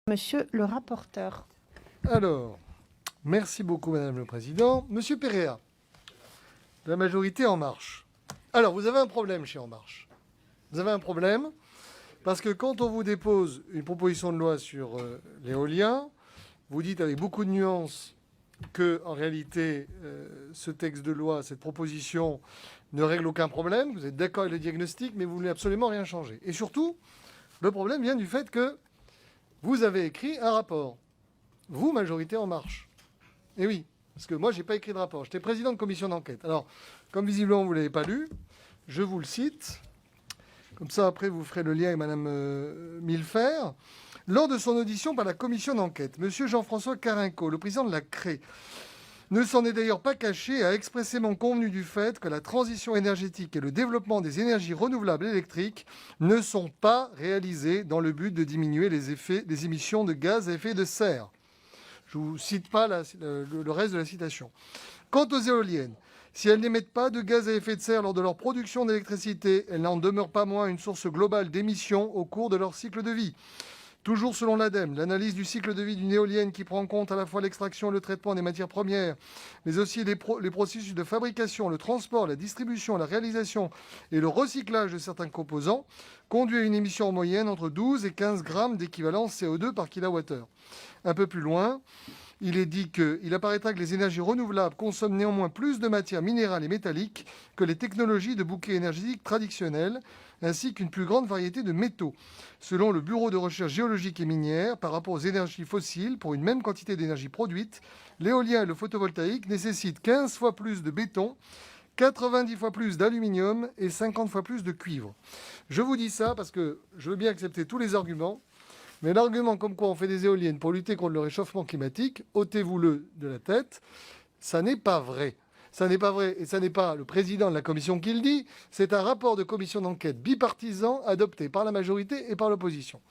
Monsieur le rapporteur. Alors, merci beaucoup, Madame le Président. Monsieur Perea, de la majorité En Marche. Alors, vous avez un problème chez En Marche. Vous avez un problème parce que quand on vous dépose une proposition de loi sur l'éolien, vous dites avec beaucoup de nuances que, en réalité, ce texte de loi, cette proposition ne règle aucun problème. Vous êtes d'accord avec le diagnostic, mais vous ne voulez absolument rien changer. Et surtout, le problème vient du fait que vous avez écrit un rapport. Vous, majorité En Marche. Et oui, parce que moi, je n'ai pas écrit de rapport. J'étais président de commission d'enquête. Alors, comme visiblement, vous ne l'avez pas lu, je vous le cite. Comme ça, après, vous ferez le lien avec Mme Millefer. Lors de son audition par la commission d'enquête, M. Jean-François Carinco, le président de la CRE, ne s'en est d'ailleurs pas caché et a expressément convenu du fait que la transition énergétique et le développement des énergies renouvelables électriques ne sont pas réalisés dans le but de diminuer les émissions de gaz à effet de serre. Je ne vous cite pas le reste de la citation. Quant aux éoliennes, si elles n'émettent pas de gaz à effet de serre lors de leur production d'électricité, elles n'en demeurent pas moins une source globale d'émissions au cours de leur cycle de vie. Toujours selon l'ADEME, l'analyse du cycle de vie d'une éolienne qui prend en compte à la fois l'extraction et le traitement des matières premières, mais aussi les processus de fabrication, le transport, la distribution, la réalisation et le recyclage de certains composants, conduit à une émission en moyenne entre 12 et 15 grammes d'équivalent CO2 par kilowattheure. Un peu plus loin, il est dit qu'il apparaîtra que les énergies renouvelables consomment néanmoins plus de matières minérales et métalliques que les technologies de bouquet énergétique traditionnelles, ainsi qu'une plus grande variété de métaux. Selon le Bureau de recherche géologique et minière, par rapport aux énergies fossiles, pour une même quantité d'énergie produite, l'éolien et le photovoltaïque nécessitent 15 fois plus de béton, 90 fois plus d'aluminium et 50 fois plus de cuivre. Je vous dis ça parce que je veux bien accepter tous les arguments, mais l'argument comme quoi on fait des éoliennes pour lutter contre le réchauffement climatique, ôtez-vous-le de la tête, ça n'est pas vrai. Ça n'est pas vrai, et ça n'est pas le président de la commission qui le dit, c'est un rapport de commission d'enquête bipartisan adopté par la majorité et par l'opposition.